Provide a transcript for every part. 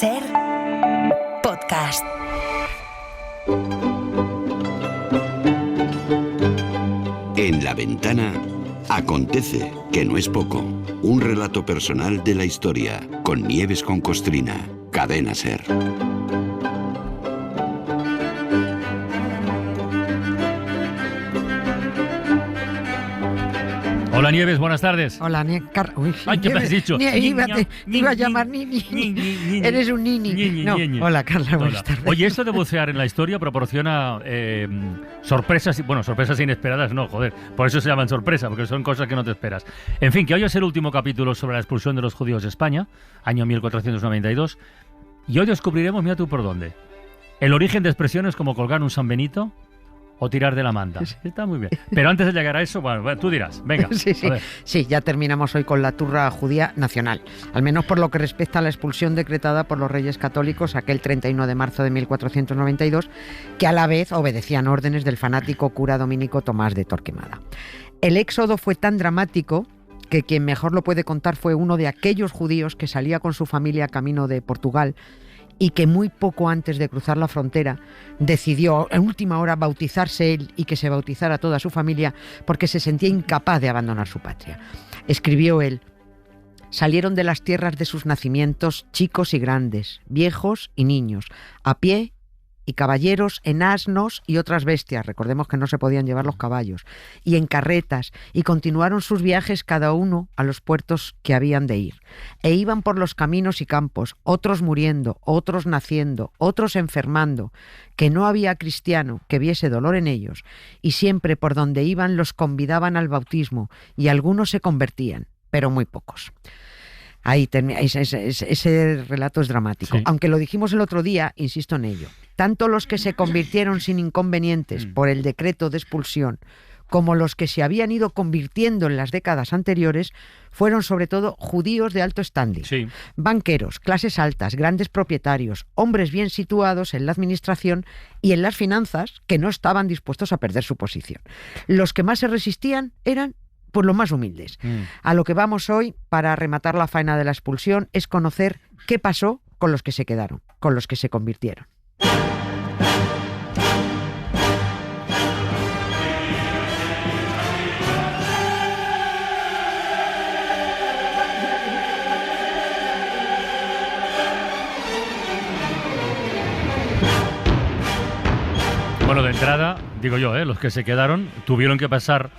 Ser podcast. En La Ventana acontece, que no es poco, un relato personal de la historia con Nieves con Costrina, Cadena Ser. Hola Nieves, buenas tardes. Hola, Ay, ¿qué me has dicho? Te iba a llamar Nini. Eres un Nini. No. Hola, Carla, buenas tardes. Oye, esto de bucear en la historia proporciona sorpresas, bueno, sorpresas inesperadas no, joder, por eso se llaman sorpresa, porque son cosas que no te esperas. En fin, que hoy es el último capítulo sobre la expulsión de los judíos de España, año 1492, y hoy descubriremos, mira tú por dónde, el origen de expresiones como colgar un San Benito o tirar de la manta. Está muy bien. Pero antes de llegar a eso, bueno, tú dirás, venga. Sí, ya terminamos hoy con la turra judía nacional, al menos por lo que respecta a la expulsión decretada por los Reyes Católicos aquel 31 de marzo de 1492, que a la vez obedecían órdenes del fanático cura dominico Tomás de Torquemada. El éxodo fue tan dramático que quien mejor lo puede contar fue uno de aquellos judíos que salía con su familia camino de Portugal y que muy poco antes de cruzar la frontera decidió en última hora bautizarse él y que se bautizara toda su familia porque se sentía incapaz de abandonar su patria. Escribió él: salieron de las tierras de sus nacimientos chicos y grandes, viejos y niños, a pie y caballeros en asnos y otras bestias, recordemos que no se podían llevar los caballos, y en carretas, y continuaron sus viajes cada uno a los puertos que habían de ir. E iban por los caminos y campos, otros muriendo, otros naciendo, otros enfermando, que no había cristiano que viese dolor en ellos, y siempre por donde iban los convidaban al bautismo, y algunos se convertían, pero muy pocos. Ahí ese relato es dramático. Sí. Aunque lo dijimos el otro día, insisto en ello. Tanto los que se convirtieron sin inconvenientes por el decreto de expulsión, como los que se habían ido convirtiendo en las décadas anteriores, fueron sobre todo judíos de alto standing. Sí. Banqueros, clases altas, grandes propietarios, hombres bien situados en la administración y en las finanzas que no estaban dispuestos a perder su posición. Los que más se resistían eran pues los más humildes. A lo que vamos hoy, para rematar la faena de la expulsión, es conocer qué pasó con los que se quedaron, con los que se convirtieron. Bueno, de entrada, digo yo, los que se quedaron tuvieron que pasar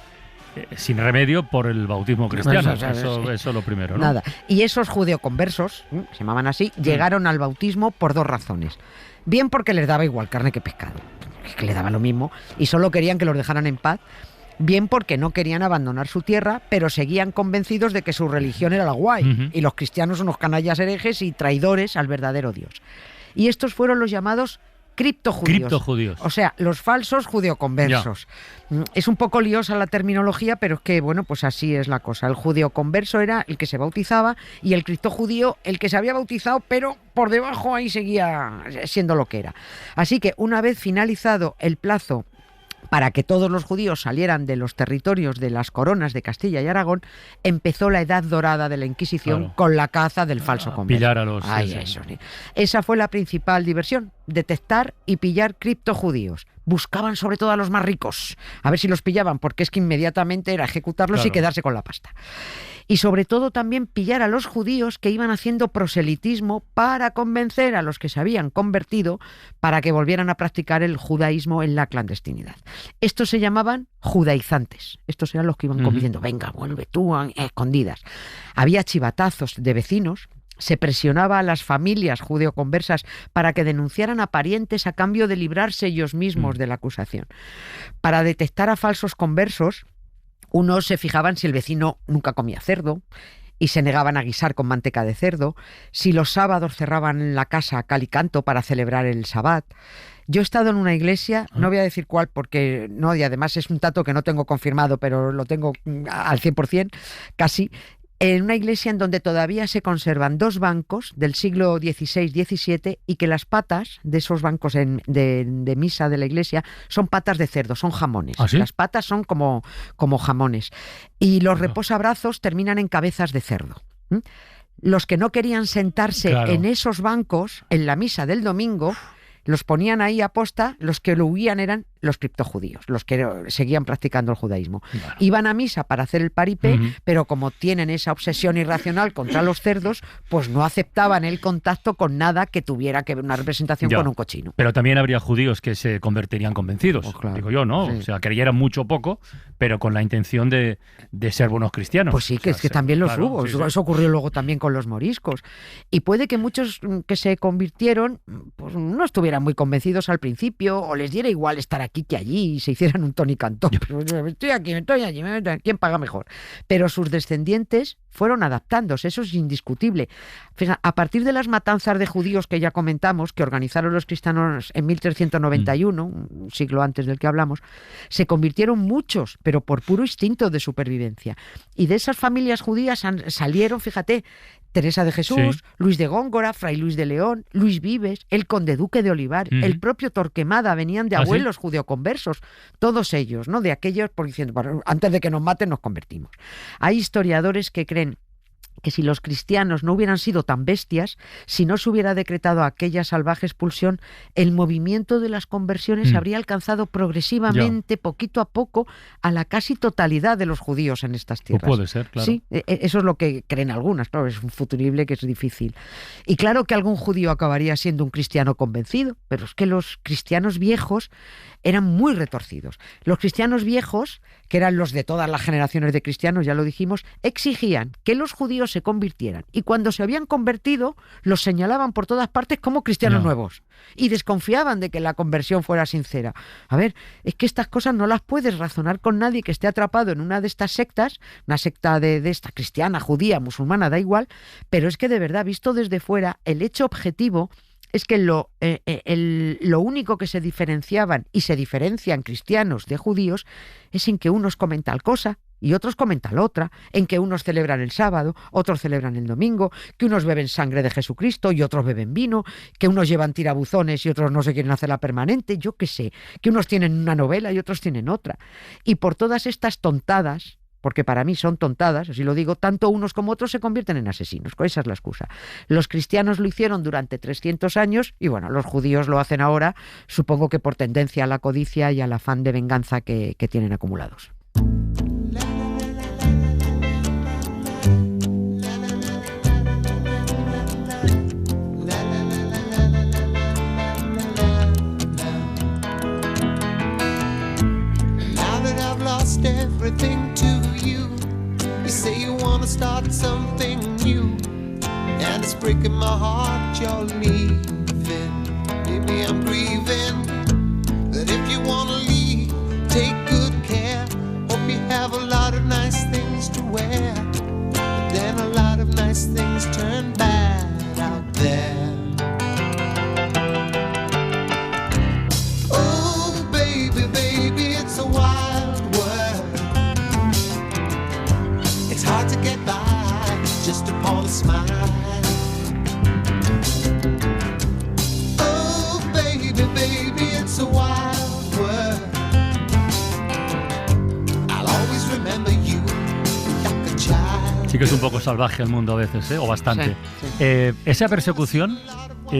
sin remedio por el bautismo cristiano. Eso es lo primero, ¿no? Nada. Y esos judeoconversos, se llamaban así, llegaron al bautismo por dos razones. Bien porque les daba igual carne que pescado, que les daba lo mismo, y solo querían que los dejaran en paz. Bien porque no querían abandonar su tierra, pero seguían convencidos de que su religión era la guay, y los cristianos unos canallas herejes y traidores al verdadero Dios. Y estos fueron los llamados criptojudíos. O sea, los falsos judeoconversos. Ya. Es un poco liosa la terminología, pero es que, bueno, pues así es la cosa. El judeoconverso era el que se bautizaba y el criptojudío el que se había bautizado, pero por debajo ahí seguía siendo lo que era. Así que una vez finalizado el plazo para que todos los judíos salieran de los territorios de las coronas de Castilla y Aragón, empezó la edad dorada de la Inquisición, claro, con la caza del falso converso. Pillar a los... Esa fue la principal diversión, detectar y pillar criptojudíos. Buscaban sobre todo a los más ricos, a ver si los pillaban, porque es que inmediatamente era ejecutarlos, claro, y quedarse con la pasta. Y sobre todo también pillar a los judíos que iban haciendo proselitismo para convencer a los que se habían convertido para que volvieran a practicar el judaísmo en la clandestinidad. Estos se llamaban judaizantes. Estos eran los que iban convenciendo, venga, vuelve tú, a escondidas. Había chivatazos de vecinos. Se presionaba a las familias judeoconversas para que denunciaran a parientes a cambio de librarse ellos mismos de la acusación. Para detectar a falsos conversos, unos se fijaban si el vecino nunca comía cerdo y se negaban a guisar con manteca de cerdo, si los sábados cerraban la casa a cal y canto para celebrar el Sabbat. Yo he estado en una iglesia, no voy a decir cuál porque no, y además es un dato que no tengo confirmado, pero lo tengo al 100%, casi, en una iglesia en donde todavía se conservan dos bancos del siglo XVI-XVII y que las patas de esos bancos de misa de la iglesia son patas de cerdo, son jamones. ¿Ah, sí? Las patas son como jamones. Y los reposabrazos terminan en cabezas de cerdo. Los que no querían sentarse en esos bancos, en la misa del domingo, los ponían ahí a posta, los que lo huían eran los criptojudíos, los que seguían practicando el judaísmo. Bueno. Iban a misa para hacer el paripé, pero como tienen esa obsesión irracional contra los cerdos, pues no aceptaban el contacto con nada que tuviera que ver una representación con un cochino. Pero también habría judíos que se convertirían convencidos, pues claro, digo yo, ¿no? Sí. O sea, creyeran mucho o poco, pero con la intención de ser buenos cristianos. Pues sí, que, es que también los hubo. Sí, eso ocurrió luego también con los moriscos. Y puede que muchos que se convirtieron pues no estuvieran muy convencidos al principio, o les diera igual estar aquí que allí y se hicieran un Tony Cantó. Estoy aquí, estoy allí, ¿quién paga mejor? Pero sus descendientes fueron adaptándose, eso es indiscutible. A partir de las matanzas de judíos que ya comentamos, que organizaron los cristianos en 1391, un siglo antes del que hablamos, se convirtieron muchos, pero por puro instinto de supervivencia. Y de esas familias judías salieron, fíjate, Teresa de Jesús, Luis de Góngora, Fray Luis de León, Luis Vives, el conde duque de Olivar, el propio Torquemada, venían de abuelos judeoconversos, todos ellos, ¿no? De aquellos, por diciendo, bueno, antes de que nos maten nos convertimos. Hay historiadores que creen que si los cristianos no hubieran sido tan bestias, si no se hubiera decretado aquella salvaje expulsión, el movimiento de las conversiones habría alcanzado progresivamente, poquito a poco, a la casi totalidad de los judíos en estas tierras. Pues puede ser, claro. Sí, eso es lo que creen algunas, claro, es un futurible que es difícil. Y claro que algún judío acabaría siendo un cristiano convencido, pero es que los cristianos viejos eran muy retorcidos. Los cristianos viejos, que eran los de todas las generaciones de cristianos, ya lo dijimos, exigían que los judíos se convirtieran. Y cuando se habían convertido, los señalaban por todas partes como cristianos nuevos. Y desconfiaban de que la conversión fuera sincera. A ver, es que estas cosas no las puedes razonar con nadie que esté atrapado en una de estas sectas, una secta de esta cristiana, judía, musulmana, da igual, pero es que de verdad, visto desde fuera, el hecho objetivo es que lo único que se diferenciaban y se diferencian cristianos de judíos es en que unos comen tal cosa y otros comen tal otra, en que unos celebran el sábado, otros celebran el domingo, que unos beben sangre de Jesucristo y otros beben vino, que unos llevan tirabuzones y otros no se quieren hacer la permanente, yo qué sé, que unos tienen una novela y otros tienen otra. Y por todas estas tontadas, porque para mí son tontadas, así lo digo, tanto unos como otros se convierten en asesinos. Esa es la excusa. Los cristianos lo hicieron durante 300 años y bueno, los judíos lo hacen ahora, supongo que por tendencia a la codicia y al afán de venganza que tienen acumulados. Everything to you. You say you wanna start something new, and it's breaking my heart you're leaving. Maybe I'm grieving, but if you wanna leave, take good care. Hope you have a lot of nice things to wear, but then a lot of nice things turn bad out there. Oh baby, baby, it's a wild world. It's hard to get by just upon a smile. Oh, baby, baby, it's a wild world. I'll always remember you like a child. Sí que es un poco salvaje el mundo a veces, ¿eh? O bastante. Sí. Esa persecución,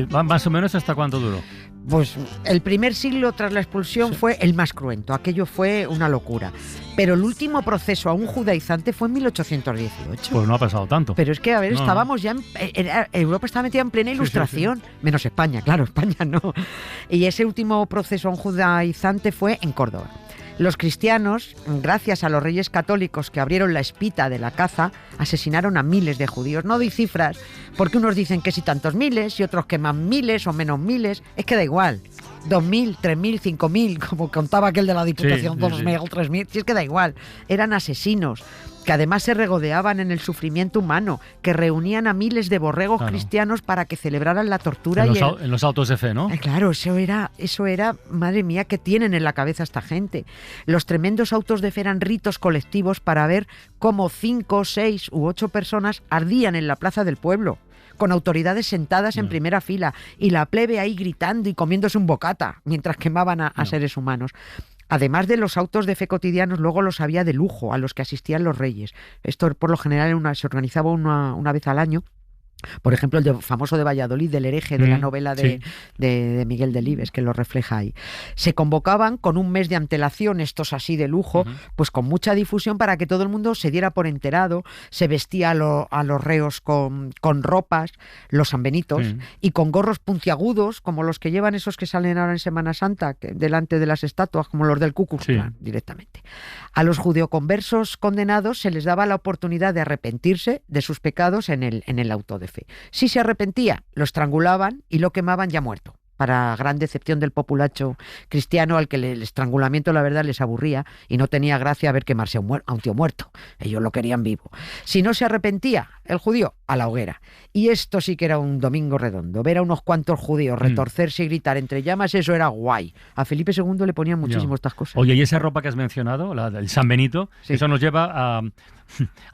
más o menos, ¿hasta cuánto duró? Pues el primer siglo tras la expulsión fue el más cruento, aquello fue una locura. Pero el último proceso a un judaizante fue en 1818. Pues no ha pasado tanto. Pero es que, a ver, estábamos ya Europa estaba metida en plena ilustración, menos España, claro, España no. Y ese último proceso a un judaizante fue en Córdoba. Los cristianos, gracias a los reyes católicos que abrieron la espita de la caza, asesinaron a miles de judíos. No doy cifras, porque unos dicen que si tantos miles y otros que más miles o menos miles. Es que da igual. 2.000, 3.000, 5.000, como contaba aquel de la Diputación, 2.000, 3.000, si es que da igual. Eran asesinos, que además se regodeaban en el sufrimiento humano, que reunían a miles de borregos cristianos para que celebraran la tortura. En los autos de fe, ¿no? Claro, eso era, madre mía, ¿qué tienen en la cabeza esta gente? Los tremendos autos de fe eran ritos colectivos para ver cómo 5, 6 u 8 personas ardían en la plaza del pueblo, con autoridades sentadas en primera fila y la plebe ahí gritando y comiéndose un bocata mientras quemaban a seres humanos. Además de los autos de fe cotidianos, luego los había de lujo a los que asistían los reyes. Esto por lo general se organizaba una vez al año Por ejemplo, el famoso de Valladolid, del hereje, de la novela de Miguel Delibes, que lo refleja ahí. Se convocaban con un mes de antelación, estos así de lujo, pues con mucha difusión para que todo el mundo se diera por enterado. Se vestía a los reos con ropas, los sanbenitos, y con gorros puntiagudos, como los que llevan esos que salen ahora en Semana Santa, delante de las estatuas, como los del Ku Klux Klan, directamente. A los judeoconversos condenados se les daba la oportunidad de arrepentirse de sus pecados en el auto de fe. Si se arrepentía, lo estrangulaban y lo quemaban ya muerto, para gran decepción del populacho cristiano, al que el estrangulamiento, la verdad, les aburría y no tenía gracia ver quemarse a un tío muerto. Ellos lo querían vivo. Si no se arrepentía el judío, a la hoguera. Y esto sí que era un domingo redondo. Ver a unos cuantos judíos retorcerse y gritar entre llamas, eso era guay. A Felipe II le ponían muchísimo estas cosas. Oye, y esa ropa que has mencionado, la del San Benito, eso nos lleva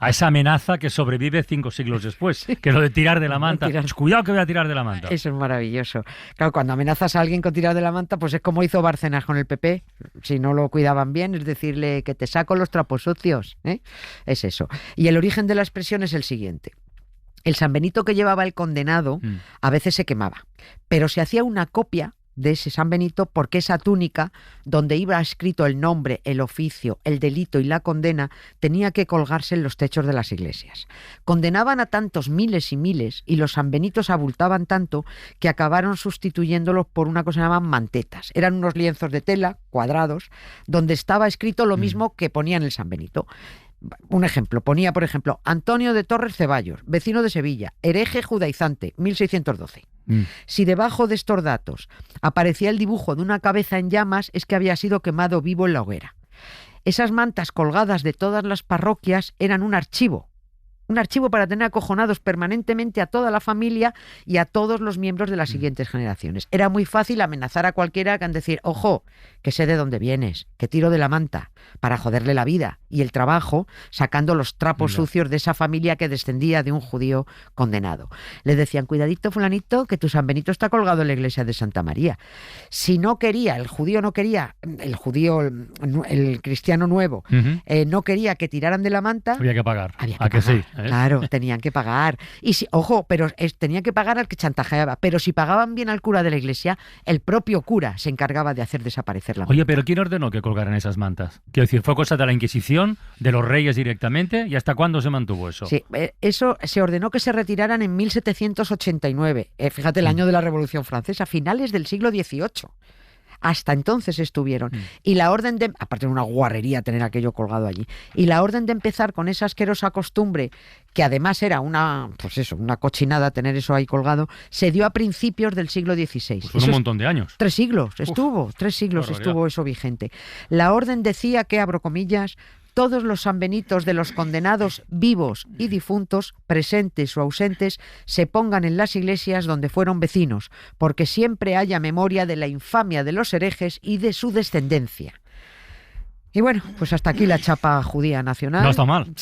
a esa amenaza que sobrevive 5 siglos después, que es lo de tirar de la manta. Cuidado que voy a tirar de la manta. Eso es maravilloso. Claro, cuando amenazas a alguien con tirar de la manta, pues es como hizo Bárcenas con el PP, si no lo cuidaban bien, es decirle que te saco los trapos sucios, ¿eh? Es eso. Y el origen de la expresión es el siguiente. El San Benito que llevaba el condenado a veces se quemaba, pero se hacía una copia de ese San Benito porque esa túnica, donde iba escrito el nombre, el oficio, el delito y la condena, tenía que colgarse en los techos de las iglesias. Condenaban a tantos miles y miles y los sanbenitos abultaban tanto que acabaron sustituyéndolos por una cosa que llamaban mantetas. Eran unos lienzos de tela, cuadrados, donde estaba escrito lo mismo que ponía en el San Benito. Un ejemplo, ponía, por ejemplo, Antonio de Torres Ceballos, vecino de Sevilla, hereje judaizante, 1612. Si debajo de estos datos aparecía el dibujo de una cabeza en llamas, es que había sido quemado vivo en la hoguera. Esas mantas colgadas de todas las parroquias eran un archivo para tener acojonados permanentemente a toda la familia y a todos los miembros de las siguientes generaciones. Era muy fácil amenazar a cualquiera con decir, ojo, que sé de dónde vienes, que tiro de la manta, para joderle la vida y el trabajo, sacando los trapos sucios de esa familia que descendía de un judío condenado. Le decían, cuidadito fulanito, que tu San Benito está colgado en la iglesia de Santa María. Si no quería, el cristiano nuevo, no quería que tiraran de la manta, había que pagar. Que sí. Claro, tenían que pagar. Y tenían que pagar al que chantajeaba. Pero si pagaban bien al cura de la iglesia, el propio cura se encargaba de hacer desaparecer la manta. Oye, pero ¿quién ordenó que colgaran esas mantas? Quiero decir, ¿fue cosa de la Inquisición, de los reyes directamente? ¿Y hasta cuándo se mantuvo eso? Sí, eso se ordenó que se retiraran en 1789. Fíjate, el año de la Revolución Francesa, finales del siglo XVIII. Hasta entonces estuvieron. Y la orden de... Aparte de una guarrería tener aquello colgado allí. Y la orden de empezar con esa asquerosa costumbre, que además era una cochinada tener eso ahí colgado, se dio a principios del siglo XVI. Pues un montón de años. 3 siglos estuvo, 3 siglos estuvo eso vigente. La orden decía que, abro comillas, todos los sanbenitos de los condenados vivos y difuntos, presentes o ausentes, se pongan en las iglesias donde fueron vecinos, porque siempre haya memoria de la infamia de los herejes y de su descendencia. Y bueno, pues hasta aquí la chapa judía nacional. No está mal.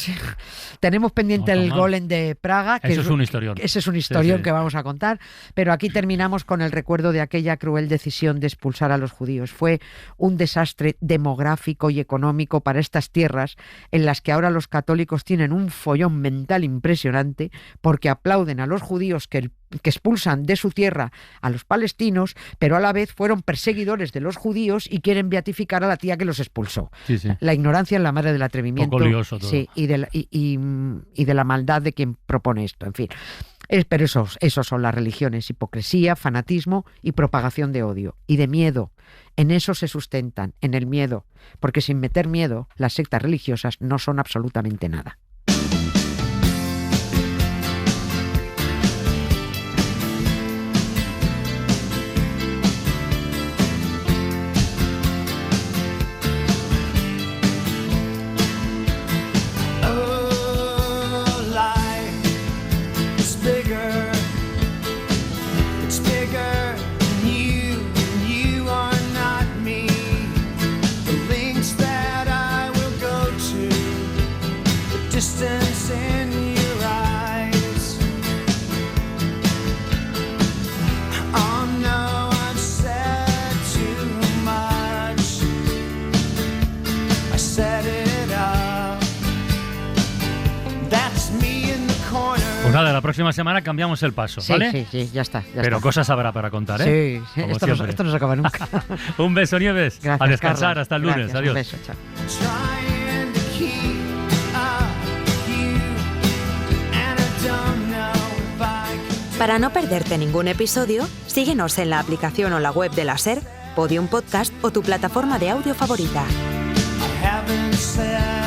Tenemos pendiente el Golem de Praga. Ese es un historión. Ese es un historión que vamos a contar. Pero aquí terminamos con el recuerdo de aquella cruel decisión de expulsar a los judíos. Fue un desastre demográfico y económico para estas tierras en las que ahora los católicos tienen un follón mental impresionante porque aplauden a los judíos que expulsan de su tierra a los palestinos, pero a la vez fueron perseguidores de los judíos y quieren beatificar a la tía que los expulsó. Sí, sí. La ignorancia es la madre del atrevimiento. Un poco lioso todo. Sí, y de la maldad de quien propone esto, en fin. Pero esos son las religiones: hipocresía, fanatismo y propagación de odio y de miedo. En eso se sustentan, en el miedo, porque sin meter miedo, las sectas religiosas no son absolutamente nada. próxima semana cambiamos el paso, Sí, ¿vale? sí, ya está. Pero cosas habrá para contar, ¿eh? Sí, Como esto siempre. no se acaba nunca. Un beso, Nieves. Gracias, A descansar, Carlos. hasta el lunes. Gracias, Adiós. Un beso, chao. Trying to keep up you, and I don't know if I can. Para no perderte ningún episodio, síguenos en la aplicación o la web de la SER, Podium Podcast o tu plataforma de audio favorita. I haven't said